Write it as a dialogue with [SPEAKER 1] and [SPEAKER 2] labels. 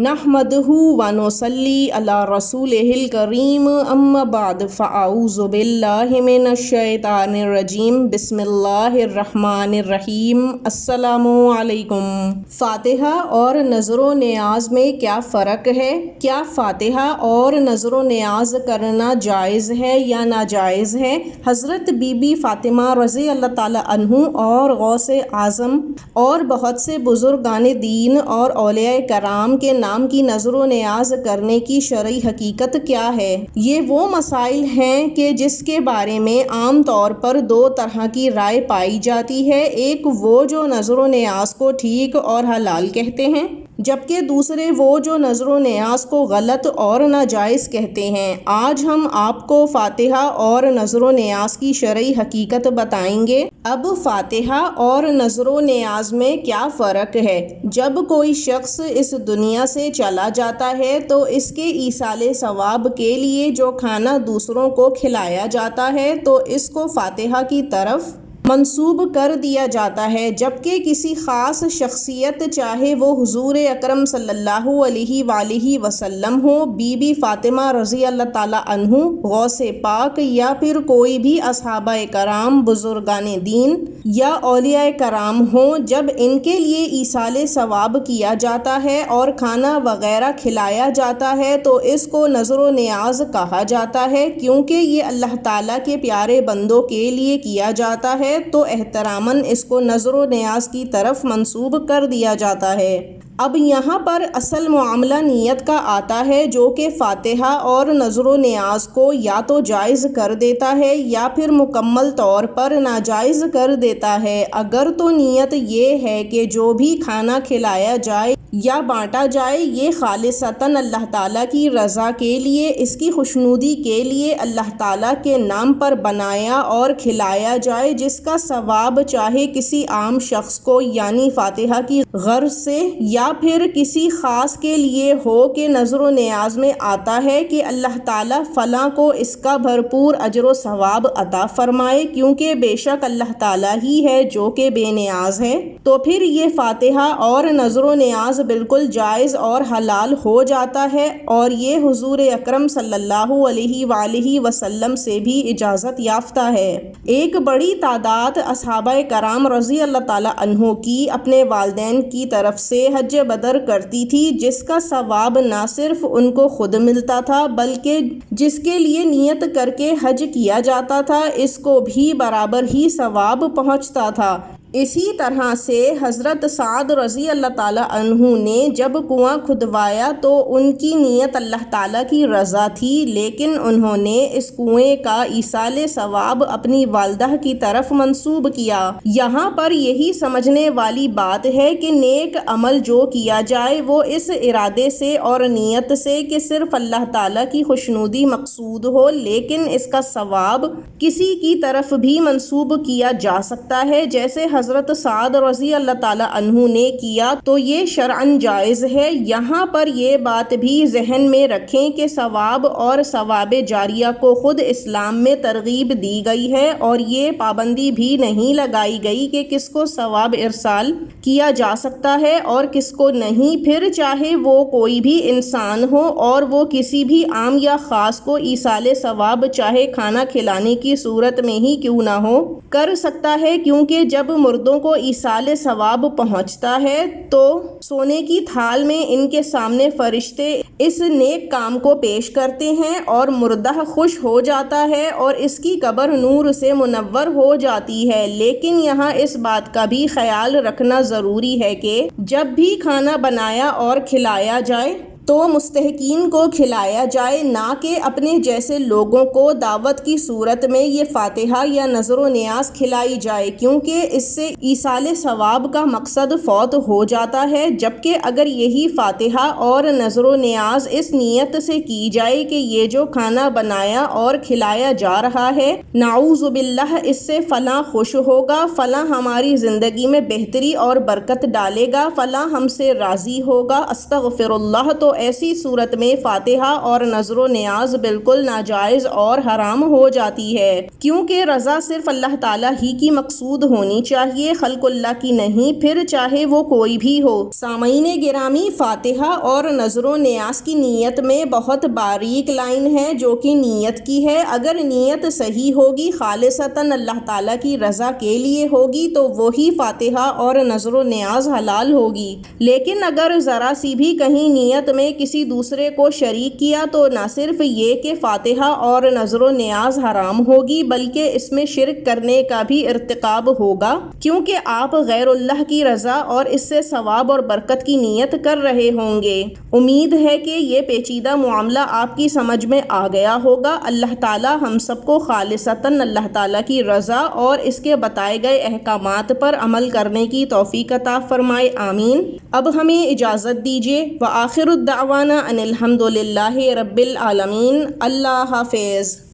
[SPEAKER 1] نحمدہ ونصلی علی رسولہ الکریم اما بعد فاعوذ باللہ من الشیطان الرجیم بسم اللہ الرحمن الرحیم السلام علیکم۔ فاتحہ اور نذر و نیاز میں کیا فرق ہے؟ کیا فاتحہ اور نذر و نیاز کرنا جائز ہے یا ناجائز ہے؟ حضرت بی بی فاطمہ رضی اللہ تعالی عنہ اور غوث اعظم اور بہت سے بزرگان دین اور اولیاء کرام کے نام کی نذر و نیاز کرنے کی شرعی حقیقت کیا ہے؟ یہ وہ مسائل ہیں کہ جس کے بارے میں عام طور پر دو طرح کی رائے پائی جاتی ہے، ایک وہ جو نذر و نیاز کو ٹھیک اور حلال کہتے ہیں، جبکہ دوسرے وہ جو نذر و نیاز کو غلط اور ناجائز کہتے ہیں۔ آج ہم آپ کو فاتحہ اور نذر و نیاز کی شرعی حقیقت بتائیں گے۔ اب فاتحہ اور نذر و نیاز میں کیا فرق ہے؟ جب کوئی شخص اس دنیا سے چلا جاتا ہے تو اس کے ایصال ثواب کے لیے جو کھانا دوسروں کو کھلایا جاتا ہے تو اس کو فاتحہ کی طرف منسوب کر دیا جاتا ہے، جبکہ کسی خاص شخصیت، چاہے وہ حضور اکرم صلی اللہ علیہ وآلہ وسلم ہو، بی بی فاطمہ رضی اللہ تعالی عنہ، غوث پاک یا پھر کوئی بھی اصحابہ کرام، بزرگان دین یا اولیاء کرام ہوں، جب ان کے لیے ایصال ثواب کیا جاتا ہے اور کھانا وغیرہ کھلایا جاتا ہے تو اس کو نذر و نیاز کہا جاتا ہے، کیونکہ یہ اللہ تعالیٰ کے پیارے بندوں کے لیے کیا جاتا ہے تو احتراماً اس کو نذر و نیاز کی طرف منسوب کر دیا جاتا ہے۔ اب یہاں پر اصل معاملہ نیت کا آتا ہے، جو کہ فاتحہ اور نذر و نیاز کو یا تو جائز کر دیتا ہے یا پھر مکمل طور پر ناجائز کر دیتا ہے۔ اگر تو نیت یہ ہے کہ جو بھی کھانا کھلایا جائے یا بانٹا جائے یہ خالصتاً اللہ تعالیٰ کی رضا کے لیے، اس کی خوشنودی کے لیے اللہ تعالیٰ کے نام پر بنایا اور کھلایا جائے، جس کا ثواب چاہے کسی عام شخص کو یعنی فاتحہ کی غرض سے یا پھر کسی خاص کے لیے ہو کہ نذر و نیاز میں آتا ہے کہ اللہ تعالیٰ فلاں کو اس کا بھرپور اجر و ثواب عطا فرمائے، کیونکہ بے شک اللہ تعالیٰ ہی ہے جو کہ بے نیاز ہے، تو پھر یہ فاتحہ اور نذر و نیاز بالکل جائز اور حلال ہو جاتا ہے، اور یہ حضور اکرم صلی اللہ علیہ وآلہ وسلم سے بھی اجازت یافتہ ہے۔ ایک بڑی تعداد اصحابہ کرام رضی اللہ تعالی عنہ کی اپنے والدین کی طرف سے حج بدر کرتی تھی، جس کا ثواب نہ صرف ان کو خود ملتا تھا بلکہ جس کے لیے نیت کر کے حج کیا جاتا تھا اس کو بھی برابر ہی ثواب پہنچتا تھا۔ اسی طرح سے حضرت سعد رضی اللہ تعالی عنہ نے جب کنواں کھدوایا تو ان کی نیت اللہ تعالیٰ کی رضا تھی، لیکن انہوں نے اس کنویں کا ایصال ثواب اپنی والدہ کی طرف منسوب کیا۔ یہاں پر یہی سمجھنے والی بات ہے کہ نیک عمل جو کیا جائے وہ اس ارادے سے اور نیت سے کہ صرف اللہ تعالیٰ کی خوشنودی مقصود ہو، لیکن اس کا ثواب کسی کی طرف بھی منسوب کیا جا سکتا ہے، جیسے حضرت سعد رضی اللہ تعالی عنہ نے کیا، تو یہ شرعاً جائز ہے۔ یہاں پر یہ بات بھی ذہن میں رکھیں کہ ثواب اور ثواب جاریہ کو خود اسلام میں ترغیب دی گئی ہے، اور یہ پابندی بھی نہیں لگائی گئی کہ کس کو ثواب ارسال کیا جا سکتا ہے اور کس کو نہیں، پھر چاہے وہ کوئی بھی انسان ہو اور وہ کسی بھی عام یا خاص کو ایصال ثواب چاہے کھانا کھلانے کی صورت میں ہی کیوں نہ ہو کر سکتا ہے، کیونکہ جب مردوں کو ایصال ثواب پہنچتا ہے تو سونے کی تھال میں ان کے سامنے فرشتے اس نیک کام کو پیش کرتے ہیں اور مردہ خوش ہو جاتا ہے اور اس کی قبر نور سے منور ہو جاتی ہے۔ لیکن یہاں اس بات کا بھی خیال رکھنا ضروری ہے کہ جب بھی کھانا بنایا اور کھلایا جائے تو مستحقین کو کھلایا جائے، نہ کہ اپنے جیسے لوگوں کو دعوت کی صورت میں یہ فاتحہ یا نذر و نیاز کھلائی جائے، کیونکہ اس سے ایصال ثواب کا مقصد فوت ہو جاتا ہے، جبکہ اگر یہی فاتحہ اور نذر و نیاز اس نیت سے کی جائے کہ یہ جو کھانا بنایا اور کھلایا جا رہا ہے نعوذ باللہ اس سے فلاں خوش ہوگا، فلاں ہماری زندگی میں بہتری اور برکت ڈالے گا، فلاں ہم سے راضی ہوگا، استغفر اللہ، تو ایسی صورت میں فاتحہ اور نظر و نیاز بالکل ناجائز اور حرام ہو جاتی ہے، کیونکہ رضا صرف اللہ تعالیٰ ہی کی مقصود ہونی چاہیے، خلق اللہ کی نہیں، پھر چاہے وہ کوئی بھی ہو۔ سامعین گرامی، فاتحہ اور نظر و نیاز کی نیت میں بہت باریک لائن ہے جو کہ نیت کی ہے۔ اگر نیت صحیح ہوگی، خالصتاً اللہ تعالیٰ کی رضا کے لیے ہوگی تو وہی فاتحہ اور نظر و نیاز حلال ہوگی، لیکن اگر ذرا سی بھی کہیں نیت میں کسی دوسرے کو شریک کیا تو نہ صرف یہ کہ فاتحہ اور نظر و نیاز حرام ہوگی بلکہ اس میں شرک کرنے کا بھی ارتکاب ہوگا، کیونکہ آپ غیر اللہ کی رضا اور اس سے ثواب اور برکت کی نیت کر رہے ہوں گے۔ امید ہے کہ یہ پیچیدہ معاملہ آپ کی سمجھ میں آ گیا ہوگا۔ اللہ تعالیٰ ہم سب کو خالصتاً اللہ تعالیٰ کی رضا اور اس کے بتائے گئے احکامات پر عمل کرنے کی توفیق عطا فرمائے، آمین۔ اب ہمیں اجازت دیجیے، وآخر الدعوانا ان الحمد للہ رب العالمین۔ اللہ حافظ۔